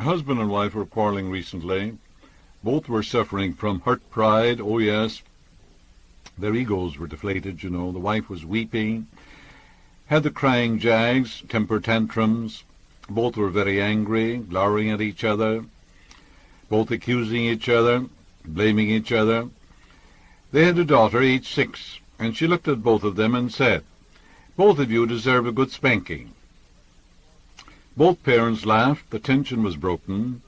husband and wife were quarreling recently. Both were suffering from hurt pride. Oh, yes. Their egos were deflated, you know. The wife was weeping, had the crying jags, temper tantrums. Both were very angry, glowering at each other, both accusing each other, blaming each other. They had a daughter, aged 6, and she looked at both of them and said, "Both of you deserve a good spanking." Both parents laughed. The tension was broken.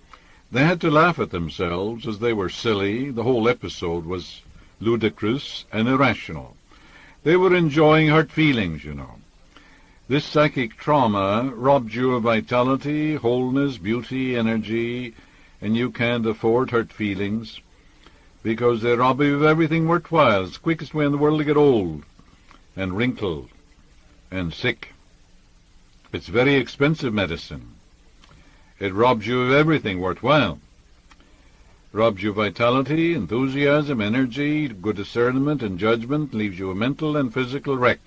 They had to laugh at themselves as they were silly. The whole episode was ludicrous and irrational. They were enjoying hurt feelings, you know. This psychic trauma robbed you of vitality, wholeness, beauty, energy, and you can't afford hurt feelings because they rob you of everything worthwhile. It's the quickest way in the world to get old and wrinkled and sick. It's very expensive medicine. It robs you of everything worthwhile. Robs you of vitality, enthusiasm, energy, good discernment and judgment, leaves you a mental and physical wreck.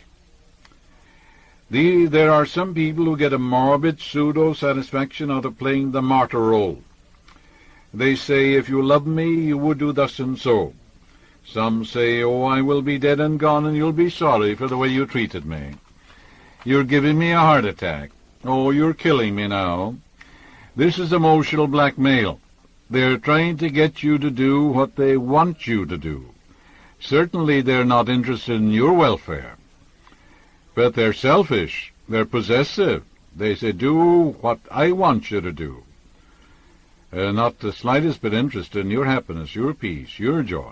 There are some people who get a morbid pseudo-satisfaction out of playing the martyr role. They say, "If you love me, you would do thus and so." Some say, "Oh, I will be dead and gone, and you'll be sorry for the way you treated me. You're giving me a heart attack. Oh, you're killing me now." This is emotional blackmail. They're trying to get you to do what they want you to do. Certainly they're not interested in your welfare. But they're selfish. They're possessive. They say, "Do what I want you to do." Not the slightest bit interested in your happiness, your peace, your joy.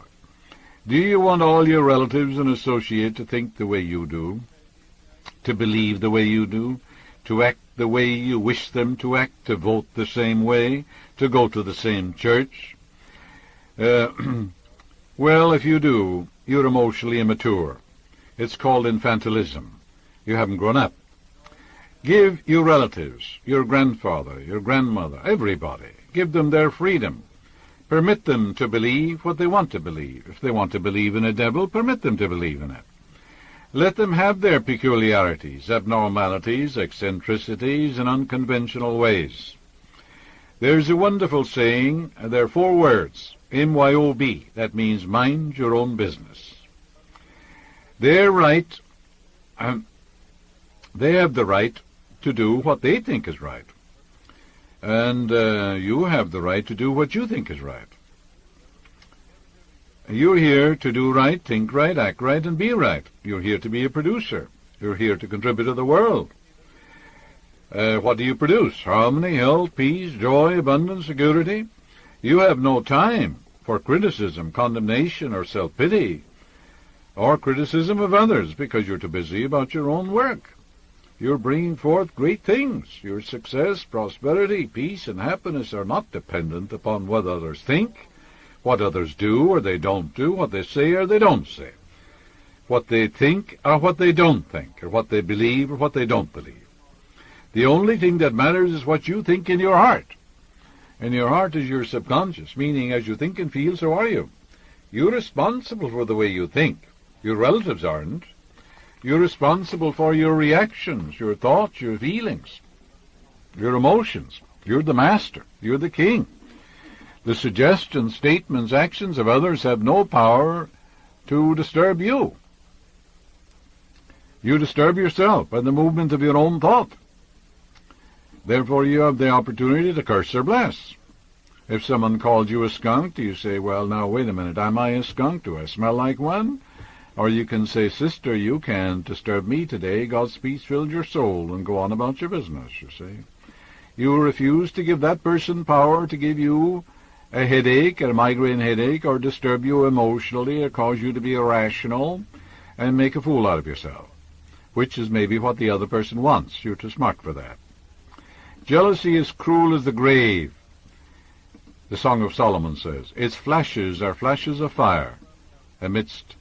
Do you want all your relatives and associates to think the way you do, to believe the way you do, to act the way you wish them to act, to vote the same way, to go to the same church? Well, if you do, you're emotionally immature. It's called infantilism. You haven't grown up. Give your relatives, your grandfather, your grandmother, everybody, give them their freedom. Permit them to believe what they want to believe. If they want to believe in a devil, permit them to believe in it. Let them have their peculiarities, abnormalities, eccentricities, and unconventional ways. There's a wonderful saying. There are 4 words, MYOB. That means mind your own business. They're right. They have the right to do what they think is right. And you have the right to do what you think is right. You're here to do right, think right, act right, and be right. You're here to be a producer. You're here to contribute to the world. What do you produce? Harmony, health, peace, joy, abundance, security. You have no time for criticism, condemnation, or self-pity, or criticism of others, because you're too busy about your own work. You're bringing forth great things. Your success, prosperity, peace, and happiness are not dependent upon what others think, what others do or they don't do, what they say or they don't say, what they think or what they don't think, or what they believe or what they don't believe. The only thing that matters is what you think in your heart. And your heart is your subconscious, meaning as you think and feel, so are you. You're responsible for the way you think. Your relatives aren't. You're responsible for your reactions, your thoughts, your feelings, your emotions. You're the master. You're the king. The suggestions, statements, actions of others have no power to disturb you. You disturb yourself by the movement of your own thought. Therefore, you have the opportunity to curse or bless. If someone called you a skunk, do you say, "Well, now, wait a minute, am I a skunk? Do I smell like one?" Or you can say, "Sister, you can't disturb me today. God's peace filled your soul," and go on about your business, you see. You refuse to give that person power to give you a headache, a migraine headache, or disturb you emotionally, or cause you to be irrational and make a fool out of yourself, which is maybe what the other person wants. You're too smart for that. Jealousy is cruel as the grave. The Song of Solomon says, "Its flashes are flashes of fire amidst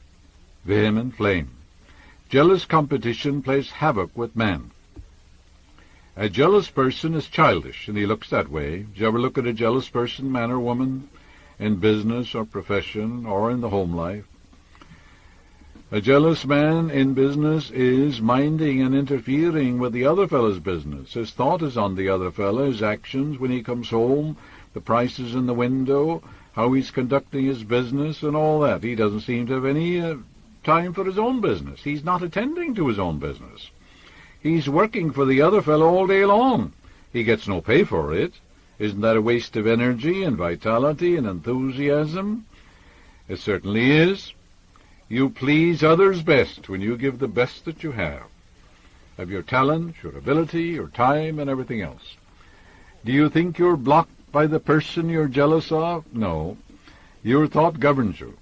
vehement flame." Jealous competition plays havoc with men. A jealous person is childish, and he looks that way. Did you ever look at a jealous person, man or woman, in business or profession or in the home life? A jealous man in business is minding and interfering with the other fellow's business. His thought is on the other fellow, his actions when he comes home, the prices in the window, how he's conducting his business and all that. He doesn't seem to have any time for his own business. He's not attending to his own business. He's working for the other fellow all day long. He gets no pay for it. Isn't that a waste of energy and vitality and enthusiasm? It certainly is. You please others best when you give the best that you have, of your talent, your ability, your time, and everything else. Do you think you're blocked by the person you're jealous of? No. Your thought governs you.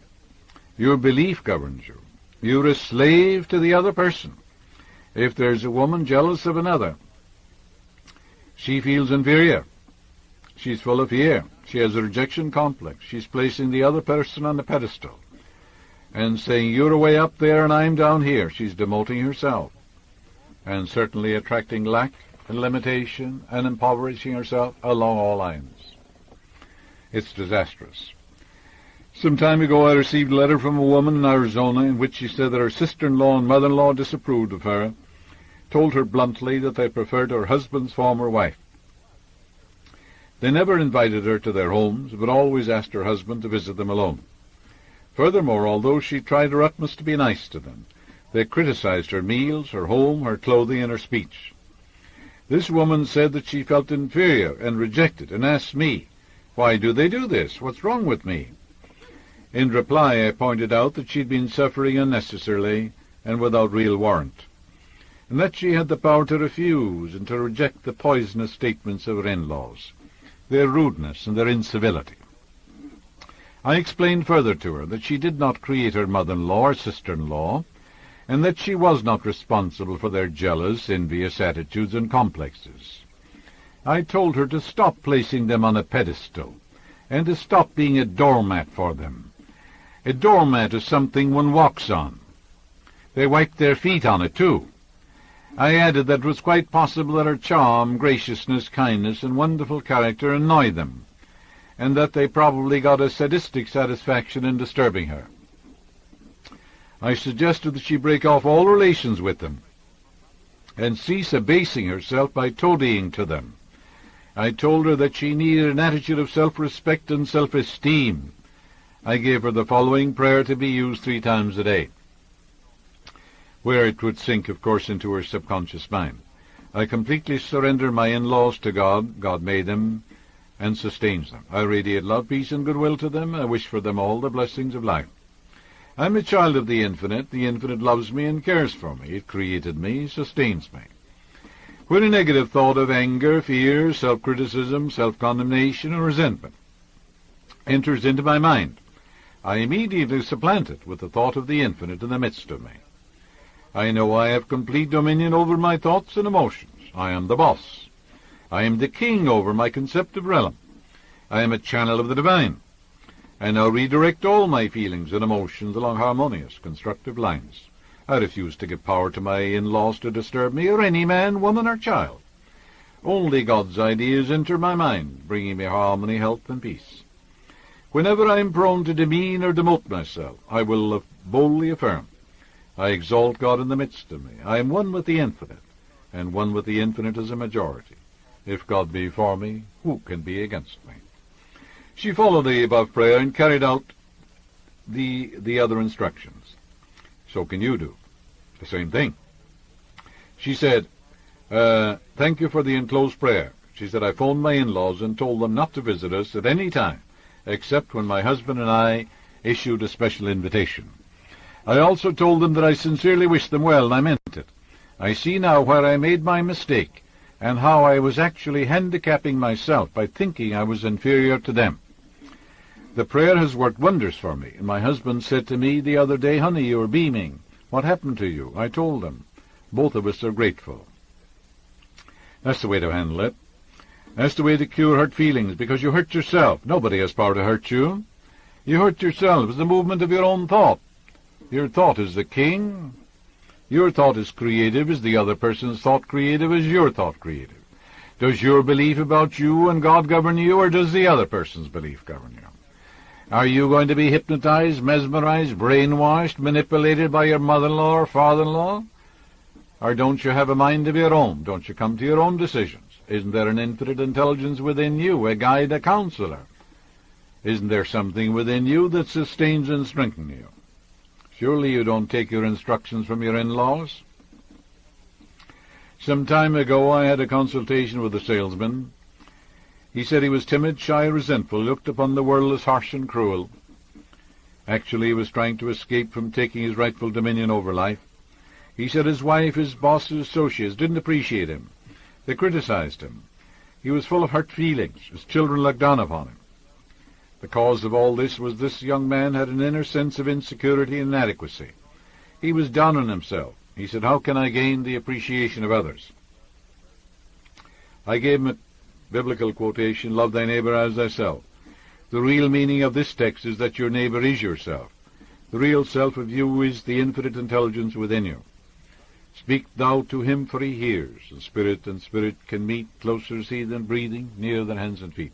Your belief governs you. You're a slave to the other person. If there's a woman jealous of another, she feels inferior. She's full of fear. She has a rejection complex. She's placing the other person on a pedestal and saying, you're way up there and I'm down here. She's demoting herself and certainly attracting lack and limitation and impoverishing herself along all lines. It's disastrous. Some time ago I received a letter from a woman in Arizona in which she said that her sister-in-law and mother-in-law disapproved of her, told her bluntly that they preferred her husband's former wife. They never invited her to their homes, but always asked her husband to visit them alone. Furthermore, although she tried her utmost to be nice to them, they criticized her meals, her home, her clothing, and her speech. This woman said that she felt inferior and rejected, and asked me, why do they do this? What's wrong with me? In reply, I pointed out that she'd been suffering unnecessarily and without real warrant, and that she had the power to refuse and to reject the poisonous statements of her in-laws, their rudeness and their incivility. I explained further to her that she did not create her mother-in-law or sister-in-law, and that she was not responsible for their jealous, envious attitudes and complexes. I told her to stop placing them on a pedestal, and to stop being a doormat for them. A doormat is something one walks on. They wipe their feet on it, too. I added that it was quite possible that her charm, graciousness, kindness, and wonderful character annoyed them, and that they probably got a sadistic satisfaction in disturbing her. I suggested that she break off all relations with them and cease abasing herself by toadying to them. I told her that she needed an attitude of self-respect and self-esteem. I gave her the following prayer to be used 3 times a day, where it would sink, of course, into her subconscious mind. I completely surrender my in-laws to God. God made them and sustains them. I radiate love, peace, and goodwill to them. I wish for them all the blessings of life. I'm a child of the Infinite. The Infinite loves me and cares for me. It created me, sustains me. When a negative thought of anger, fear, self-criticism, self-condemnation, or resentment enters into my mind, I immediately supplant it with the thought of the Infinite in the midst of me. I know I have complete dominion over my thoughts and emotions. I am the boss. I am the king over my conceptive realm. I am a channel of the divine. I now redirect all my feelings and emotions along harmonious, constructive lines. I refuse to give power to my in-laws to disturb me, or any man, woman, or child. Only God's ideas enter my mind, bringing me harmony, health, and peace. Whenever I am prone to demean or demote myself, I will boldly affirm, I exalt God in the midst of me. I am one with the Infinite, and one with the Infinite is a majority. If God be for me, who can be against me? She followed the above prayer and carried out the other instructions. So can you do the same thing. She said, thank you for the enclosed prayer. She said, I phoned my in-laws and told them not to visit us at any time, except when my husband and I issued a special invitation. I also told them that I sincerely wished them well, and I meant it. I see now where I made my mistake, and how I was actually handicapping myself by thinking I was inferior to them. The prayer has worked wonders for me, and my husband said to me the other day, honey, you're beaming. What happened to you? I told him. Both of us are grateful. That's the way to handle it. That's the way to cure hurt feelings, because you hurt yourself. Nobody has power to hurt you. You hurt yourself. It's the movement of your own thought. Your thought is the king. Your thought is creative. Is the other person's thought creative? Is your thought creative? Does your belief about you and God govern you, or does the other person's belief govern you? Are you going to be hypnotized, mesmerized, brainwashed, manipulated by your mother-in-law or father-in-law? Or don't you have a mind of your own? Don't you come to your own decisions? Isn't there an infinite intelligence within you, a guide, a counselor? Isn't there something within you that sustains and strengthens you? Surely you don't take your instructions from your in-laws? Some time ago I had a consultation with a salesman. He said he was timid, shy, resentful, looked upon the world as harsh and cruel. Actually, he was trying to escape from taking his rightful dominion over life. He said his wife, his boss, his associates didn't appreciate him. They criticized him. He was full of hurt feelings. His children looked down upon him. The cause of all this was this young man had an inner sense of insecurity and inadequacy. He was down on himself. He said, how can I gain the appreciation of others? I gave him a biblical quotation, love thy neighbor as thyself. The real meaning of this text is that your neighbor is yourself. The real self of you is the infinite intelligence within you. Speak thou to him, for he hears, and spirit can meet, closer see than breathing, nearer than hands and feet.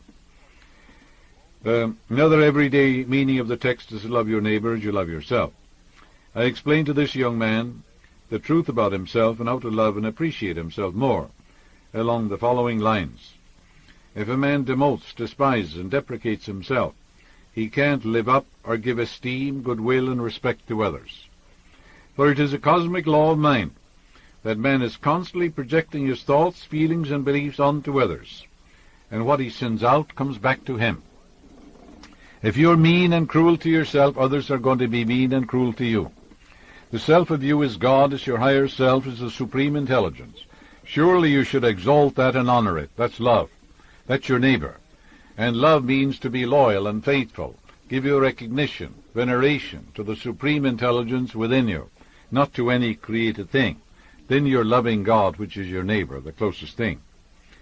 Another everyday meaning of the text is to love your neighbor as you love yourself. I explained to this young man the truth about himself and how to love and appreciate himself more along the following lines. If a man demotes, despises, and deprecates himself, he can't live up or give esteem, goodwill, and respect to others. For it is a cosmic law of mind that man is constantly projecting his thoughts, feelings, and beliefs onto others, and what he sends out comes back to him. If you're mean and cruel to yourself, others are going to be mean and cruel to you. The self of you is God, is your higher self, is the supreme intelligence. Surely you should exalt that and honor it. That's love. That's your neighbor. And love means to be loyal and faithful. Give your recognition, veneration to the supreme intelligence within you, not to any created thing. Then you're loving God, which is your neighbor, the closest thing.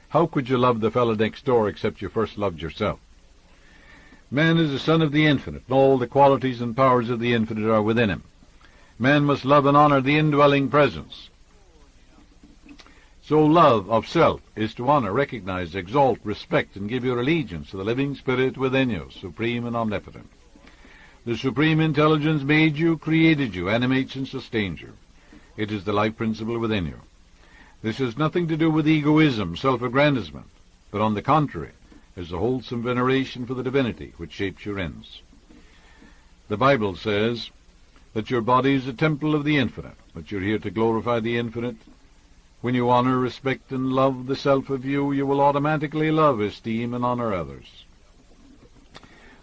How could you love the fellow next door except you first loved yourself? Man is the son of the infinite, and all the qualities and powers of the infinite are within him. Man must love and honor the indwelling presence. So love of self is to honor, recognize, exalt, respect, and give your allegiance to the living spirit within you, supreme and omnipotent. The supreme intelligence made you, created you, animates and sustains you. It is the life principle within you. This has nothing to do with egoism, self-aggrandizement, but on the contrary, is a wholesome veneration for the divinity which shapes your ends. The Bible says that your body is a temple of the infinite, that you're here to glorify the infinite. When you honor, respect, and love the self of you, you will automatically love, esteem, and honor others.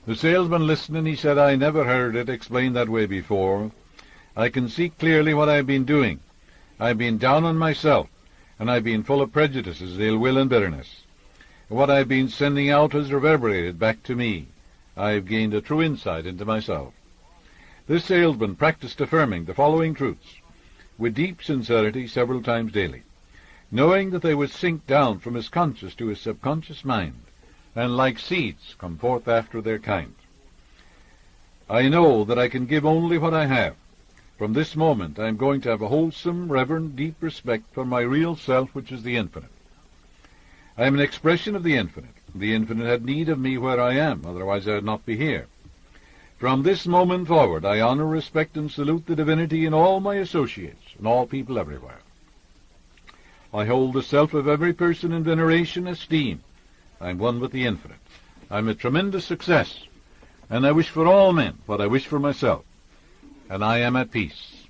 The salesman listened, and he said, I never heard it explained that way before. I can see clearly what I've been doing. I've been down on myself, and I've been full of prejudices, ill will, and bitterness. And what I've been sending out has reverberated back to me. I've gained a true insight into myself. This salesman practiced affirming the following truths with deep sincerity several times daily, knowing that they would sink down from his conscious to his subconscious mind, and like seeds come forth after their kind. I know that I can give only what I have. From this moment I am going to have a wholesome, reverent, deep respect for my real self, which is the infinite. I am an expression of the infinite. The infinite had need of me where I am, otherwise I would not be here. From this moment forward, I honor, respect, and salute the divinity in all my associates and all people everywhere. I hold the self of every person in veneration, esteem. I am one with the infinite. I am a tremendous success, and I wish for all men what I wish for myself, and I am at peace.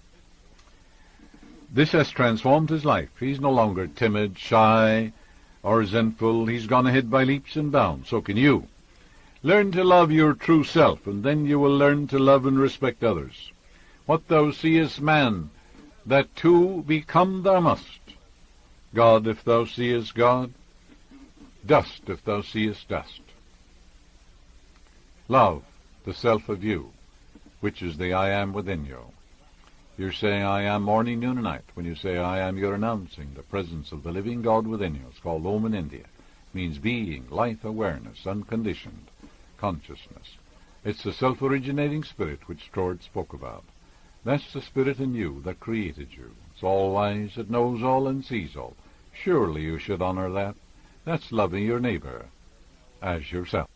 This has transformed his life. He's no longer timid, shy, or resentful. He's gone ahead by leaps and bounds. So can you. Learn to love your true self, and then you will learn to love and respect others. What thou seest man, that too become thou must. God if thou seest God, dust if thou seest dust. Love the self of you, which is the I am within you. You're saying I am morning, noon, and night. When you say I am, you're announcing the presence of the living God within you. It's called Om in India. It means being, life, awareness, unconditioned consciousness. It's the self-originating spirit which George spoke about. That's the spirit in you that created you. It's all-wise, it knows all and sees all. Surely you should honor that. That's loving your neighbor as yourself.